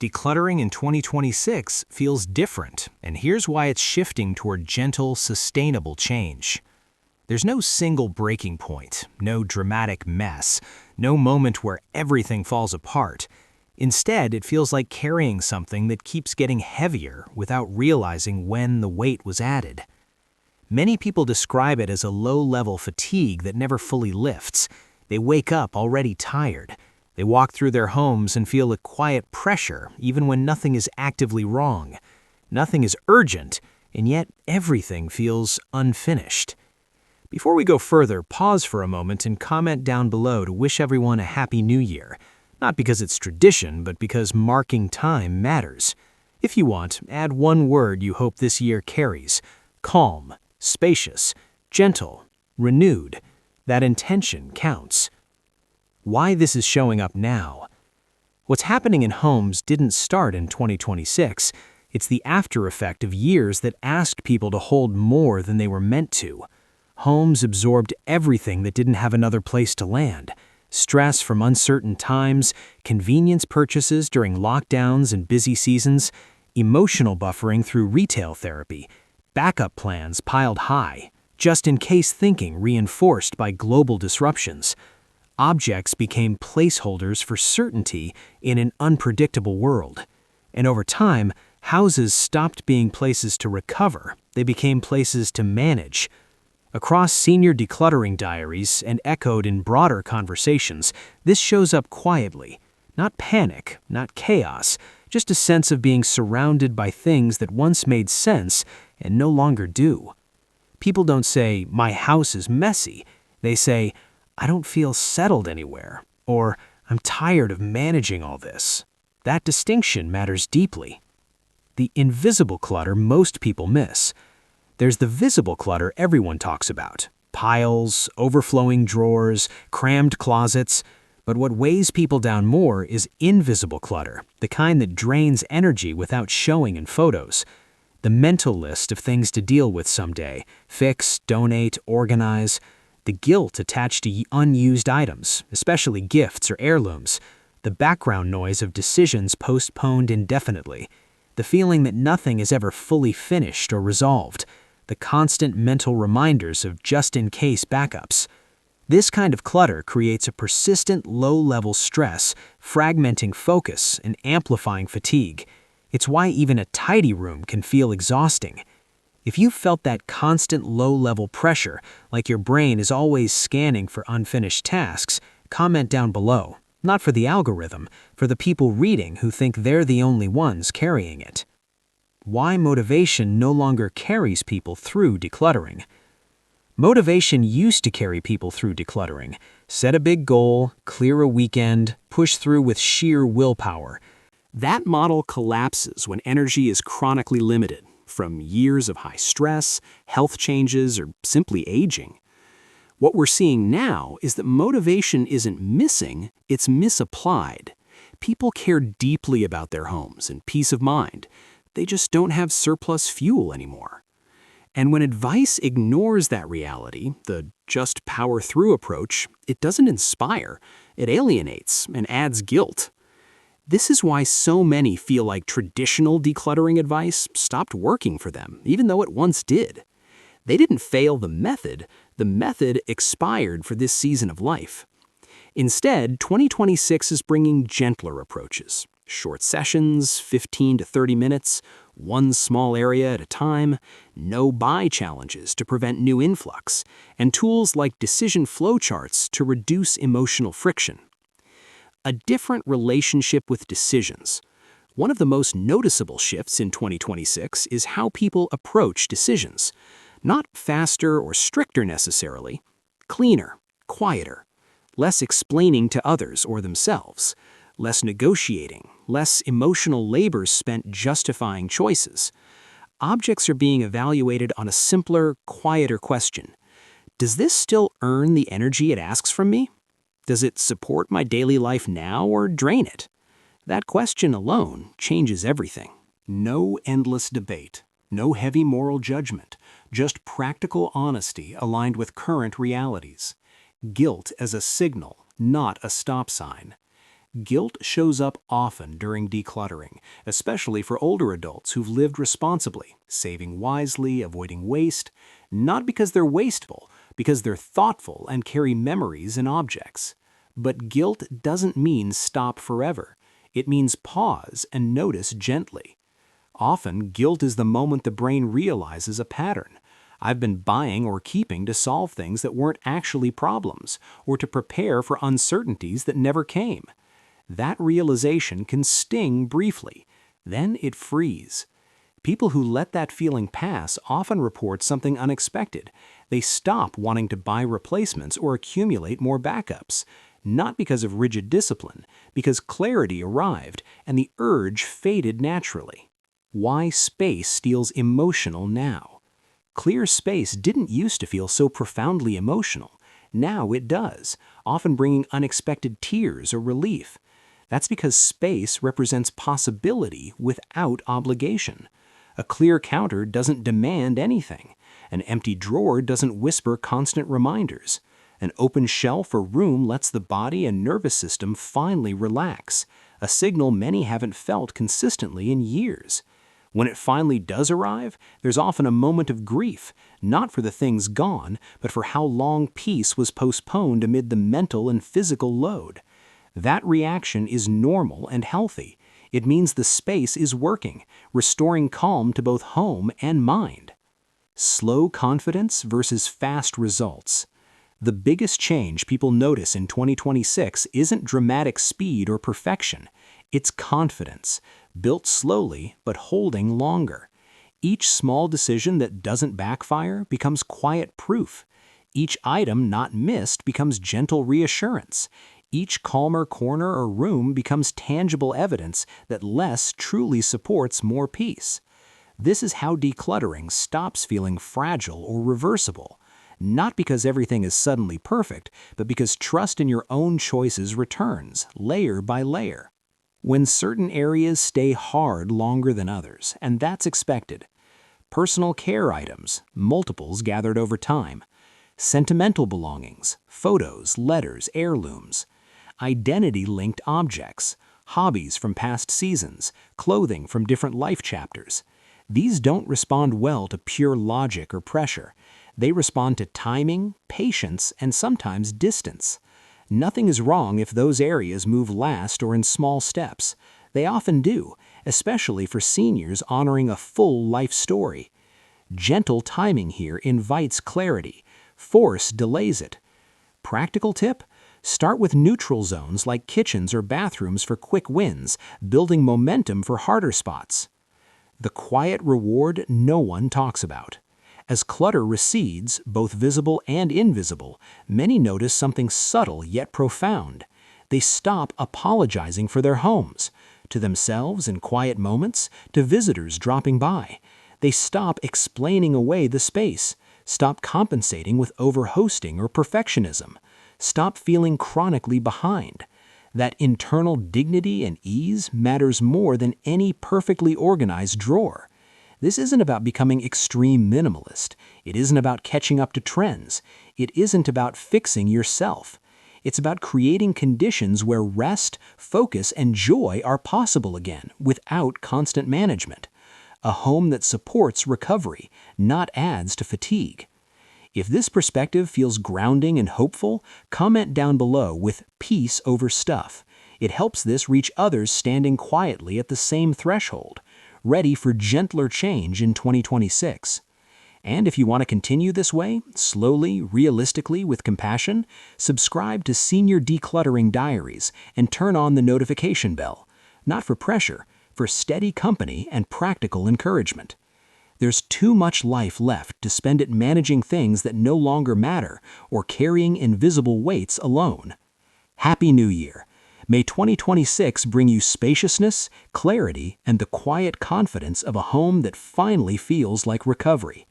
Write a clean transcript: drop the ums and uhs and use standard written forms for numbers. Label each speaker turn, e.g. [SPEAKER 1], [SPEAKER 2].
[SPEAKER 1] Decluttering in 2026 feels different, and here's why it's shifting toward gentle, sustainable change. There's no single breaking point, no dramatic mess, no moment where everything falls apart. Instead, it feels like carrying something that keeps getting heavier without realizing when the weight was added. Many people describe it as a low-level fatigue that never fully lifts. They wake up already tired. They walk through their homes and feel a quiet pressure even when nothing is actively wrong. Nothing is urgent, and yet everything feels unfinished. Before we go further, pause for a moment and comment down below to wish everyone a Happy New Year. Not because it's tradition, but because marking time matters. If you want, add one word you hope this year carries: calm, spacious, gentle, renewed. That intention counts. Why this is showing up now. What's happening in homes didn't start in 2026. It's the after effect of years that asked people to hold more than they were meant to. Homes absorbed everything that didn't have another place to land. Stress from uncertain times, convenience purchases during lockdowns and busy seasons, emotional buffering through retail therapy, backup plans piled high, just-in-case thinking reinforced by global disruptions. Objects became placeholders for certainty in an unpredictable world. And over time, houses stopped being places to recover. They became places to manage. Across senior decluttering diaries and echoed in broader conversations, this shows up quietly. Not panic, not chaos, just a sense of being surrounded by things that once made sense and no longer do. People don't say, "My house is messy." They say, "I don't feel settled anywhere," or "I'm tired of managing all this." That distinction matters deeply. The invisible clutter most people miss. There's the visible clutter everyone talks about: piles, overflowing drawers, crammed closets. But what weighs people down more is invisible clutter, the kind that drains energy without showing in photos. The mental list of things to deal with someday: fix, donate, organize. The guilt attached to unused items, especially gifts or heirlooms. The background noise of decisions postponed indefinitely. The feeling that nothing is ever fully finished or resolved. The constant mental reminders of just-in-case backups. This kind of clutter creates a persistent low-level stress, fragmenting focus and amplifying fatigue. It's why even a tidy room can feel exhausting. If you felt that constant low-level pressure, like your brain is always scanning for unfinished tasks, comment down below. Not for the algorithm, for the people reading who think they're the only ones carrying it. Why motivation no longer carries people through decluttering. Motivation used to carry people through decluttering. Set a big goal, clear a weekend, push through with sheer willpower. That model collapses when energy is chronically limited, from years of high stress, health changes, or simply aging. What we're seeing now is that motivation isn't missing, it's misapplied. People care deeply about their homes and peace of mind. They just don't have surplus fuel anymore. And when advice ignores that reality, the just power through approach, it doesn't inspire, it alienates and adds guilt. This is why so many feel like traditional decluttering advice stopped working for them, even though it once did. They didn't fail the method expired for this season of life. Instead, 2026 is bringing gentler approaches. Short sessions, 15 to 30 minutes, one small area at a time, no buy challenges to prevent new influx, and tools like decision flowcharts to reduce emotional friction. A different relationship with decisions. One of the most noticeable shifts in 2026 is how people approach decisions. Not faster or stricter necessarily, cleaner, quieter, less explaining to others or themselves, less negotiating, less emotional labor spent justifying choices. Objects are being evaluated on a simpler, quieter question. Does this still earn the energy it asks from me? Does it support my daily life now or drain it? That question alone changes everything. No endless debate, no heavy moral judgment, just practical honesty aligned with current realities. Guilt as a signal, not a stop sign. Guilt shows up often during decluttering, especially for older adults who've lived responsibly, saving wisely, avoiding waste, not because they're wasteful, because they're thoughtful and carry memories and objects. But guilt doesn't mean stop forever. It means pause and notice gently. Often, guilt is the moment the brain realizes a pattern. I've been buying or keeping to solve things that weren't actually problems, or to prepare for uncertainties that never came. That realization can sting briefly, then it frees. People who let that feeling pass often report something unexpected. They stop wanting to buy replacements or accumulate more backups, not because of rigid discipline, because clarity arrived and the urge faded naturally. Why space feels emotional now? Clear space didn't used to feel so profoundly emotional. Now it does, often bringing unexpected tears or relief. That's because space represents possibility without obligation. A clear counter doesn't demand anything. An empty drawer doesn't whisper constant reminders. An open shelf or room lets the body and nervous system finally relax, a signal many haven't felt consistently in years. When it finally does arrive, there's often a moment of grief, not for the things gone, but for how long peace was postponed amid the mental and physical load. That reaction is normal and healthy. It means the space is working, restoring calm to both home and mind. Slow confidence versus fast results. The biggest change people notice in 2026 isn't dramatic speed or perfection. It's confidence, built slowly but holding longer. Each small decision that doesn't backfire becomes quiet proof. Each item not missed becomes gentle reassurance. Each calmer corner or room becomes tangible evidence that less truly supports more peace. This is how decluttering stops feeling fragile or reversible. Not because everything is suddenly perfect, but because trust in your own choices returns, layer by layer. When certain areas stay hard longer than others, and that's expected. Personal care items, multiples gathered over time. Sentimental belongings, photos, letters, heirlooms. Identity-linked objects, hobbies from past seasons, clothing from different life chapters. These don't respond well to pure logic or pressure. They respond to timing, patience, and sometimes distance. Nothing is wrong if those areas move last or in small steps. They often do, especially for seniors honoring a full life story. Gentle timing here invites clarity. Force delays it. Practical tip? Start with neutral zones like kitchens or bathrooms for quick wins, building momentum for harder spots. The quiet reward no one talks about. As clutter recedes, both visible and invisible, many notice something subtle yet profound. They stop apologizing for their homes, to themselves in quiet moments, to visitors dropping by. They stop explaining away the space, stop compensating with overhosting or perfectionism. Stop feeling chronically behind. That internal dignity and ease matters more than any perfectly organized drawer. This isn't about becoming extreme minimalist. It isn't about catching up to trends. It isn't about fixing yourself. It's about creating conditions where rest, focus, and joy are possible again without constant management. A home that supports recovery, not adds to fatigue. If this perspective feels grounding and hopeful, comment down below with peace over stuff. It helps this reach others standing quietly at the same threshold, ready for gentler change in 2026. And if you want to continue this way, slowly, realistically, with compassion, subscribe to Senior Decluttering Diaries and turn on the notification bell. Not for pressure, for steady company and practical encouragement. There's too much life left to spend it managing things that no longer matter or carrying invisible weights alone. Happy New Year! May 2026 bring you spaciousness, clarity, and the quiet confidence of a home that finally feels like recovery.